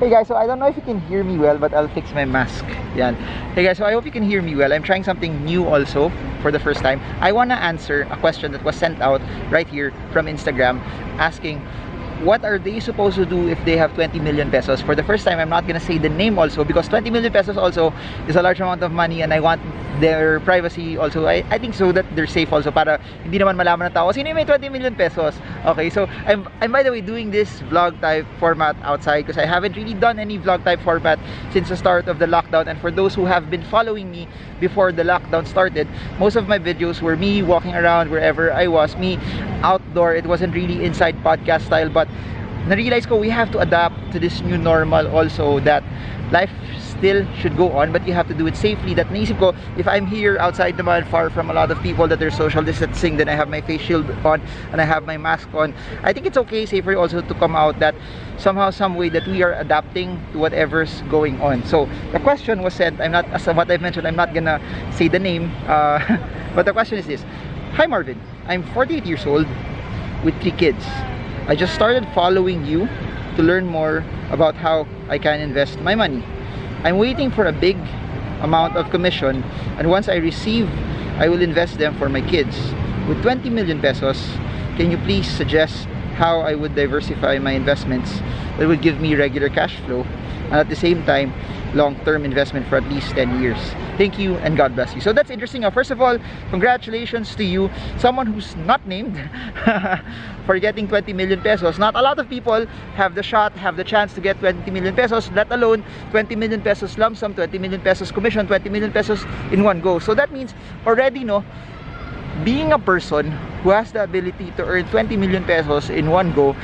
Hey guys, so I don't know if you can hear me well, but I'll fix my mask. Yan. Hey guys, so I hope you can hear me well. I'm trying something new also for the first time. I wanna answer a question that was sent out right here from Instagram asking what are they supposed to do if they have 20 million pesos. For the first time, I'm not gonna say the name also because 20 million pesos also is a large amount of money and I want their privacy also. I think so that they're safe also para hindi naman malaman ng tao sino yung may 20 million pesos. Okay, so I'm by the way doing this vlog type format outside because I haven't really done any vlog type format since the start of the lockdown. And for those who have been following me before the lockdown started, most of my videos were me walking around wherever I was, me outdoor. It wasn't really inside podcast style, but na-realize ko we have to adapt to this new normal also, that life still should go on but you have to do it safely. That naisip ko, if I'm here outside naman far from a lot of people that they're social distancing, then I have my face shield on and I have my mask on, I think it's okay, safer also to come out, that somehow some way that we are adapting to whatever's going on. So the question was sent, I'm not, as what I've mentioned, I'm not gonna say the name, but the question is this: hi Marvin, I'm 48 years old with 3 kids. I just started following you to learn more about how I can invest my money. I'm waiting for a big amount of commission, and once I receive, I will invest them for my kids. With 20 million pesos, can you please suggest how I would diversify my investments that would give me regular cash flow and at the same time long-term investment for at least 10 years? Thank you and God bless you. So that's interesting. First of all, congratulations to you, someone who's not named, for getting 20 million pesos. Not a lot of people have the shot, have the chance to get 20 million pesos, let alone 20 million pesos lump sum, 20 million pesos commission, 20 million pesos in one go. So that means already, no, being a person who has the ability to earn 20 million pesos in one go,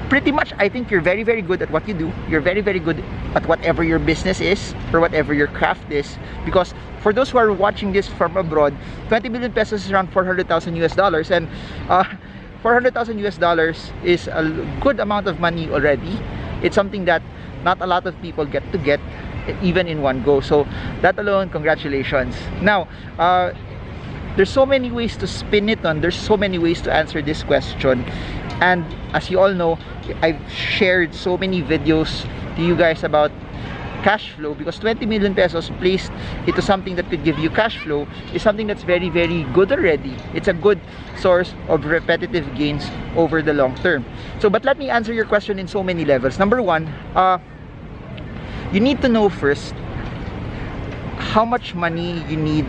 pretty much I think you're very good at what you do. You're very good at whatever your business is or whatever your craft is, because for those who are watching this from abroad, 20 million pesos is around 400,000 US dollars, and 400,000 US dollars is a good amount of money already. It's something that not a lot of people get even in one go. So that alone, congratulations. Now there's so many ways to spin it on, there's so many ways to answer this question. And as you all know, I've shared so many videos to you guys about cash flow, because 20 million pesos placed into something that could give you cash flow is something that's very good already. It's a good source of repetitive gains over the long term. So but let me answer your question in so many levels. Number one, you need to know first how much money you need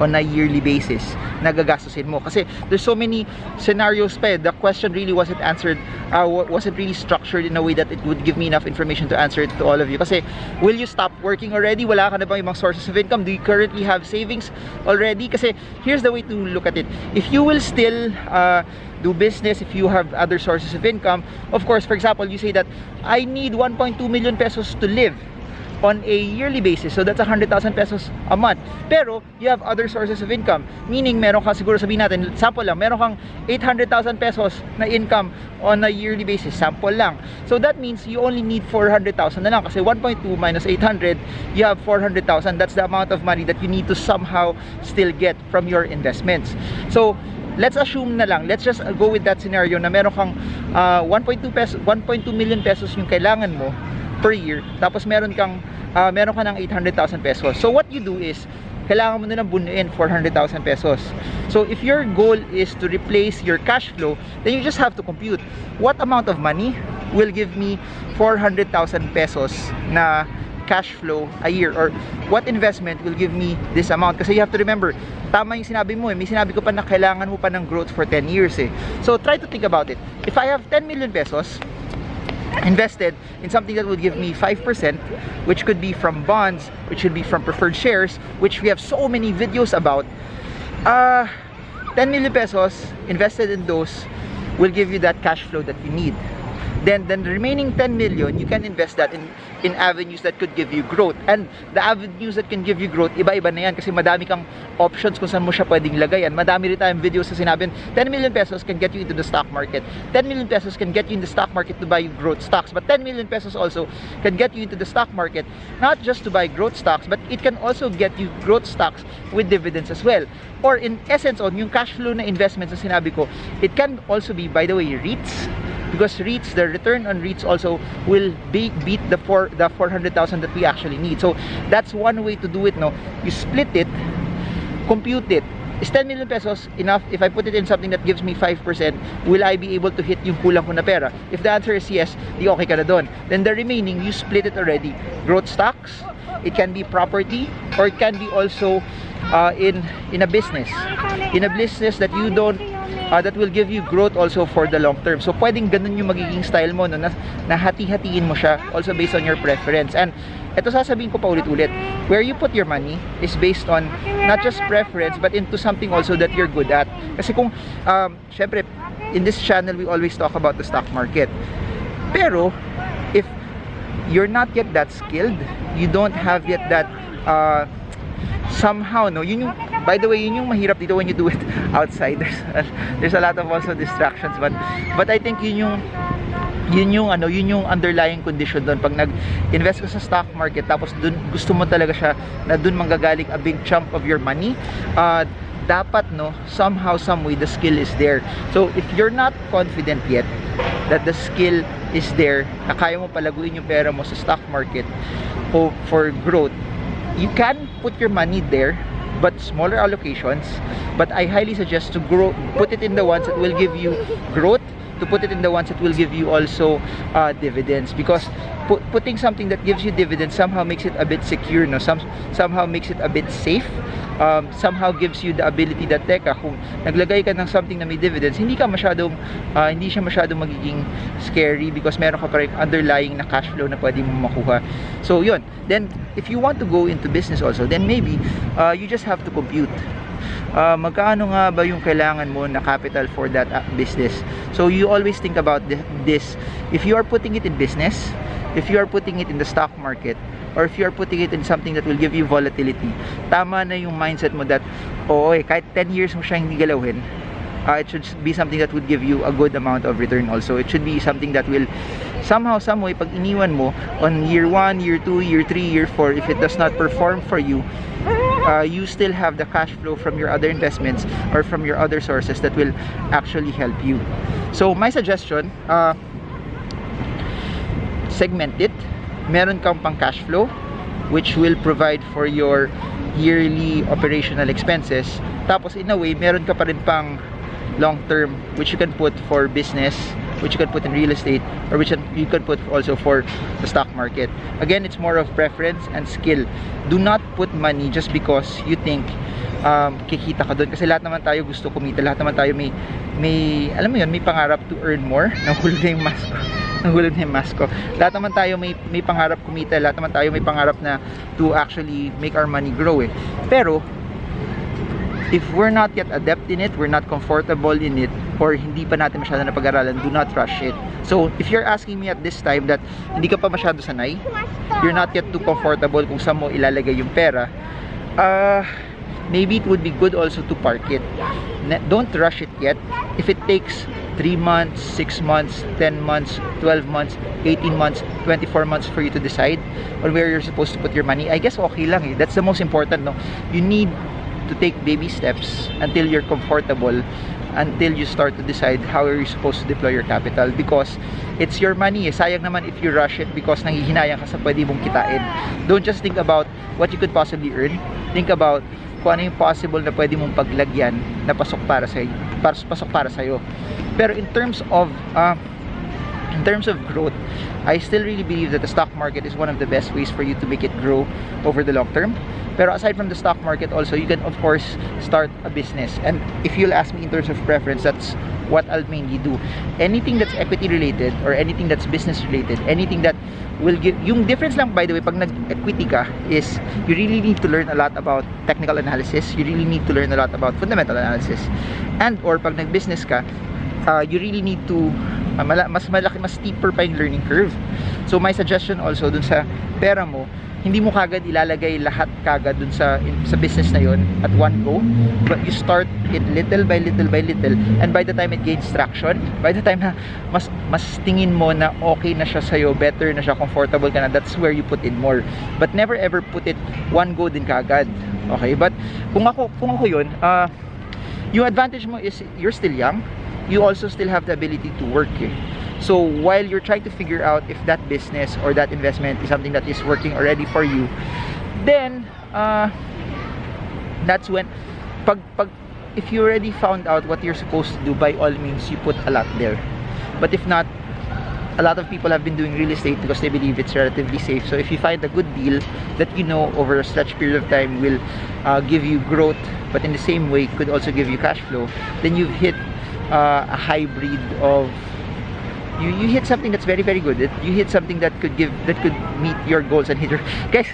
on a yearly basis na gagastusin mo, kasi there's so many scenarios pa. The question really wasn't answered, wasn't really structured in a way that it would give me enough information to answer it to all of you. Kasi will you stop working already? Wala ka na ba ibang sources of income? Do you currently have savings already? Kasi here's the way to look at it. If you will still do business, if you have other sources of income, of course, for example, you say that I need 1.2 million pesos to live on a yearly basis, so that's 100,000 pesos a month. Pero you have other sources of income, meaning meron kang, siguro sabihin natin, sample lang, meron kang 800,000 pesos na income on a yearly basis, sample lang. So that means you only need 400,000 na lang, kasi 1.2 minus 800, you have 400,000. That's the amount of money that you need to somehow still get from your investments. So let's assume na lang, let's just go with that scenario na meron kang 1.2 million pesos yung kailangan mo per year, tapos meron ka ng 800,000 pesos. So what you do is, kailangan mo na bunuin 400,000 pesos. So if your goal is to replace your cash flow, then you just have to compute what amount of money will give me 400,000 pesos na cash flow a year, or what investment will give me this amount. Kasi you have to remember, tama yung sinabi mo, may sinabi ko pa na kailangan mo pa ng growth for 10 years eh. So try to think about it. If I have 10 million pesos invested in something that would give me 5%, which could be from bonds, which could be from preferred shares, which we have so many videos about, 10 million pesos invested in those will give you that cash flow that you need. Then the remaining 10 million, you can invest that in avenues that could give you growth. And the avenues that can give you growth, iba-iba na yan, kasi madami kang options kung saan mo siya pwedeng lagayan. Madami rin tayong videos na sinabi, 10 million pesos can get you into the stock market. 10 million pesos can get you in the stock market to buy growth stocks. But 10 million pesos also can get you into the stock market, not just to buy growth stocks, but it can also get you growth stocks with dividends as well. Or in essence, on yung cash flow na investments na sinabi ko, it can also be, by the way, REITs, because REITs, the return on REITs also will beat the 400,000 that we actually need. So that's one way to do it, no? You split it, compute it. Is 10 million pesos enough? If I put it in something that gives me 5%, will I be able to hit yung kulang ko na pera? If the answer is yes, di okay ka na doon. Then the remaining, you split it already. Growth stocks, it can be property, or it can be also in a business. In a business that you don't, that will give you growth also for the long term. So pwedeng ganun yung magiging style mo, no? Na hati-hatiin mo siya also based on your preference. And ito sasabihin ko pa ulit-ulit, where you put your money is based on not just preference but into something also that you're good at. Kasi kung syempre in this channel we always talk about the stock market, pero if you're not yet that skilled, you don't have yet that somehow, no, yun yung, by the way, yun yung mahirap dito when you do it outside. There's a lot of also distractions, but I think yun yung underlying condition doon. Pag nag-invest ka sa stock market tapos dun gusto mo talaga siya na dun manggagaling a big chunk of your money, dapat, no, somehow, some way the skill is there. So if you're not confident yet that the skill is there, na kaya mo palaguin yung pera mo sa stock market for growth, you can put your money there, but smaller allocations. But I highly suggest to put it in the ones that will give you growth, to put it in the ones that will give you also dividends, because putting something that gives you dividends somehow makes it a bit secure, no? Somehow makes it a bit safe, somehow gives you the ability that, teka, kung naglagay ka ng something na may dividends, hindi siya masyadong magiging scary because meron ka pa rin underlying na cash flow na pwede mo makuha. So yun, then if you want to go into business also, then maybe you just have to compute magkano nga ba yung kailangan mo na capital for that business. So you always think about this. If you are putting it in business, if you are putting it in the stock market, or if you are putting it in something that will give you volatility, tama na yung mindset mo that, kahit 10 years mo siya hindi galawin, it should be something that would give you a good amount of return also. It should be something that will somehow, some way, pag iniwan mo on year 1, year 2, year 3, year 4, if it does not perform for you, you still have the cash flow from your other investments or from your other sources that will actually help you. So my suggestion, segment it. Meron kang pang cash flow which will provide for your yearly operational expenses. Tapos in a way, meron ka pa rin pang long term which you can put for business, which you can put in real estate, or which you can put also for the stock market. Again, it's more of preference and skill. Do not put money just because you think kikita ka doon, kasi lahat naman tayo gusto kumita, lahat naman tayo may alam mo yun, may pangarap to earn more. Nahulog na yung mask ko. Lahat naman tayo may pangarap kumita, lahat naman tayo may pangarap na to actually make our money grow Pero if we're not yet adept in it, we're not comfortable in it, or hindi pa natin masyado napag-aralan, do not rush it. So if you're asking me at this time that hindi ka pa masyado sanay, you're not yet too comfortable kung saan mo ilalagay yung pera, maybe it would be good also to park it. Don't rush it yet. If it takes 3 months, 6 months, 10 months, 12 months, 18 months, 24 months for you to decide on where you're supposed to put your money, I guess okay lang That's the most important, no? You need to take baby steps until you're comfortable, until you start to decide how are you supposed to deploy your capital, because it's your money Sayang naman if you rush it because nanghihinayang ka sa pwede mong kitain. Don't just think about what you could possibly earn. Think about kung ano yung possible na pwede mong paglagyan na pasok para sa'yo. Pero in terms of growth, I still really believe that the stock market is one of the best ways for you to make it grow over the long term. Pero aside from the stock market also, you can of course start a business. And if you'll ask me in terms of preference, that's what I'll mainly do. Anything that's equity related or anything that's business related, anything that will give, yung difference lang by the way, pag nag-equity ka is you really need to learn a lot about technical analysis, you really need to learn a lot about fundamental analysis. And or pag nag-business ka, you really need to mas steeper pa yung learning curve. So my suggestion also dun sa pera mo, hindi mo kagad ilalagay lahat kagad dun sa business na yun at one go, but you start it little by little by little, and by the time it gains traction, by the time na mas tingin mo na okay na siya sa'yo, better na siya, comfortable ka na, that's where you put in more. But never ever put it one go din kagad. Okay, but kung ako yun, yung advantage mo is you're still young, you also still have the ability to work So while you're trying to figure out if that business or that investment is something that is working already for you, then that's when if you already found out what you're supposed to do, by all means you put a lot there. But if not, a lot of people have been doing real estate because they believe it's relatively safe. So if you find a good deal that you know over a stretched period of time will give you growth, but in the same way could also give you cash flow, then you've hit a hybrid of you hit something that's very, very good. You hit something that could meet your goals and hit your guys.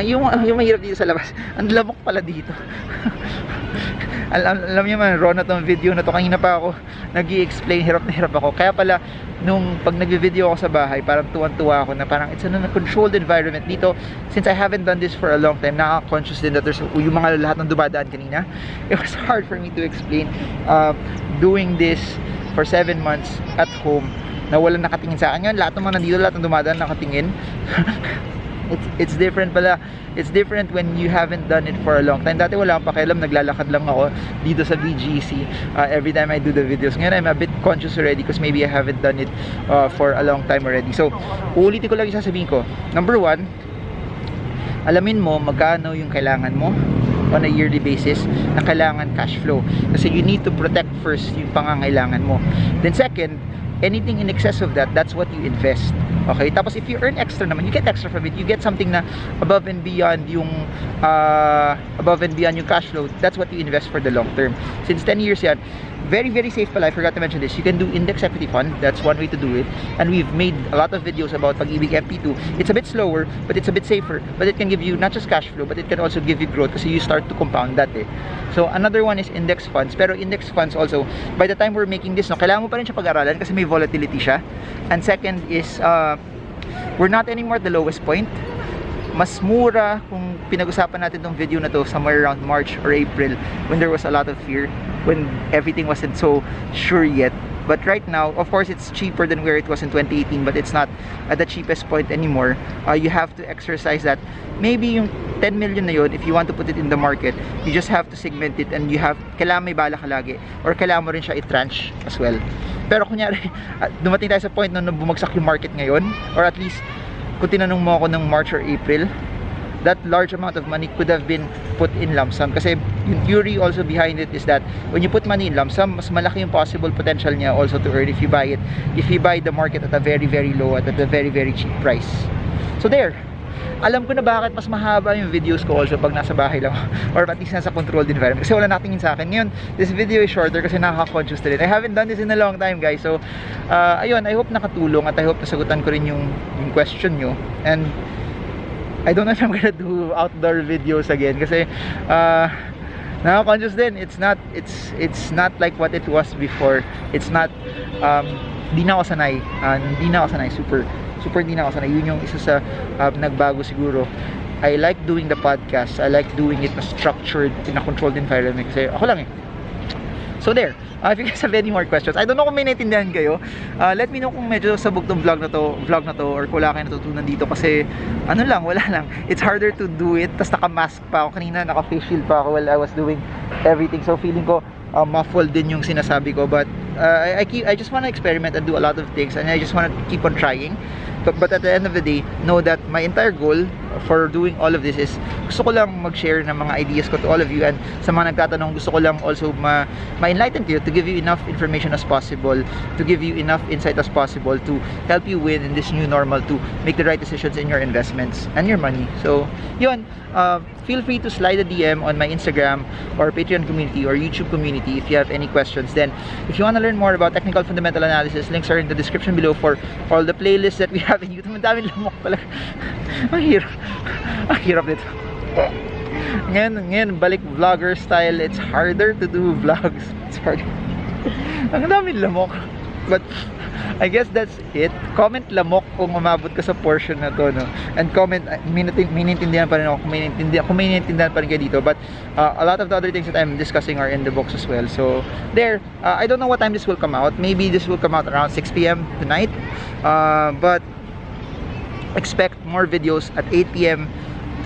Yung mahirap dito sa labas, ang lamok pala dito. alam niyo man, raw na tong video na to, kanina pa ako nag-i-explain, hirap na hirap ako. Kaya pala nung pag nagvi-video ako sa bahay, parang tuwan-tuwa ako na parang it's a controlled environment dito. Since I haven't done this for a long time, nakaka-conscious din that there's yung mga lahat ng dumadaan kanina. It was hard for me to explain doing this for 7 months at home na walang nakatingin sa akin. Ngayon, lahat ng mga nandito, lahat ng dumadaan nakatingin. It's different pala. It's different when you haven't done it for a long time. Dati wala akong pakialam, naglalakad lang ako dito sa BGC every time I do the videos. Ngayon I'm a bit conscious already because maybe I haven't done it for a long time already. So, uulitin ko lang yung sasabihin ko. Number 1, alamin mo magkano yung kailangan mo on a yearly basis na kailangan cash flow. Kasi you need to protect first yung pangangailangan mo. Then second, anything in excess of that, that's what you invest. Okay? Tapos if you earn extra naman, you get extra from it. You get something na above and beyond yung cash flow. That's what you invest for the long term. Since 10 years yan, very, very safe pala. I forgot to mention this. You can do index equity fund. That's one way to do it. And we've made a lot of videos about Pag-ibig MP2. It's a bit slower, but it's a bit safer. But it can give you not just cash flow, but it can also give you growth kasi you start to compound that eh. So another one is index funds. Pero index funds also, by the time we're making this, no, kailangan mo pa rin siya pag-aralan kasi may volatility siya. And second is, we're not anymore at the lowest point. Mas mura kung pinag-usapan natin tong video na to somewhere around March or April when there was a lot of fear, when everything wasn't so sure yet. But right now, of course, it's cheaper than where it was in 2018, but it's not at the cheapest point anymore. You have to exercise that. Maybe yung 10 million na yun, if you want to put it in the market, you just have to segment it and kailangan may bala ka lagi or kailangan mo rin siya i-tranche as well. Pero kunyari, dumating tayo sa point na bumagsak yung market ngayon, or at least kung tinanong mo ako ng March or April, that large amount of money could have been put in lump sum. Kasi yung theory also behind it is that when you put money in lump sum, mas malaki yung possible potential niya also to earn if you buy it. If you buy the market at a very, very low, at a very, very cheap price. So there. Alam ko na bakit mas mahaba yung videos ko also pag nasa bahay lang or at least nasa controlled environment kasi wala nakatingin sa akin. Ngayon, this video is shorter kasi nakaka-conscious na rin. I haven't done this in a long time, guys. So, ayun, I hope nakatulong at I hope nasagutan ko rin yung question nyo. And I don't know if I'm gonna do outdoor videos again kasi nakaka-conscious din. It's not like what it was before. It's not di na ako sanay. Super di na ako sanay. Yun yung isa sa nagbago siguro. I like doing the podcast. I like doing it na structured in a controlled environment kasi ako lang eh. So there. If you guys have any more questions, I don't know kung may naintindihan kayo. Let me know kung medyo sabog tong vlog na to or kung wala kayo natutunan dito kasi wala lang. It's harder to do it. Tas naka-mask pa ako kanina, naka-face shield pa ako while I was doing everything. So feeling ko muffled din yung sinasabi ko, but I just want to experiment and do a lot of things and I just want to keep on trying. But at the end of the day, know that my entire goal for doing all of this is gusto ko lang mag-share ng mga ideas ko to all of you, and sa mga nagtatanong, gusto ko lang also ma-enlighten you, to give you enough information as possible, to give you enough insight as possible to help you win in this new normal, to make the right decisions in your investments and your money. So yun, feel free to slide a DM on my Instagram or Patreon community or YouTube community if you have any questions. Then if you want to learn more about technical fundamental analysis, links are in the description below for all the playlists that we have in YouTube. Ang daming lamok pala. Ang hirap nito. Ngayon balik vlogger style. It's harder to do vlogs. It's hard. Ang daming lamok. But I guess that's it. Comment lamok kung umabot ka sa portion na to, no? And comment, may naintindihan pa rin ako kung may naintindihan pa rin kayo dito. But a lot of the other things that I'm discussing are in the box as well. So there, I don't know what time this will come out. Maybe this will come out around 6 PM tonight. But expect more videos at 8 PM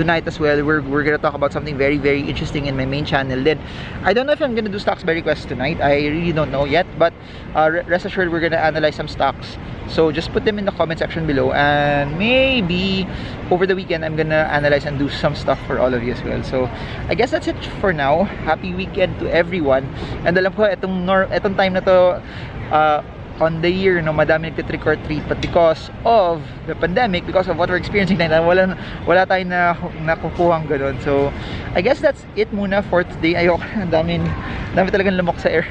tonight as well, we're gonna talk about something very, very interesting in my main channel. Then I don't know if I'm gonna do stocks by request tonight. I really don't know yet, but rest assured we're gonna analyze some stocks. So just put them in the comment section below, and maybe over the weekend I'm gonna analyze and do some stuff for all of you as well. So I guess that's it for now. Happy weekend to everyone. And alam ko etong time na to on the year, no, madami nagte-trick or treat, but because of the pandemic, because of what we're experiencing na wala tayong nakukuhang ganun. So I guess that's it muna for today. Ayoko, dami talagang lamok sa air.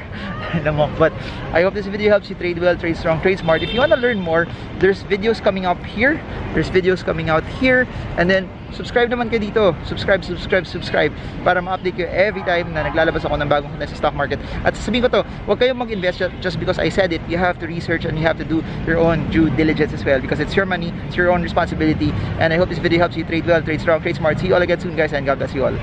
Lamok. But I hope this video helps you trade well, trade strong, trade smart. If you want to learn more, there's videos coming up here, there's videos coming out here, and then subscribe naman kayo dito. Subscribe para ma-update kayo every time na naglalabas ako ng bagong content sa stock market. At sasabihin ko to, huwag kayong mag-invest just because I said it. You have to research and you have to do your own due diligence as well, because it's your money, it's your own responsibility. And I hope this video helps you trade well, trade strong, trade smart. See you all again soon, guys, and God bless you all.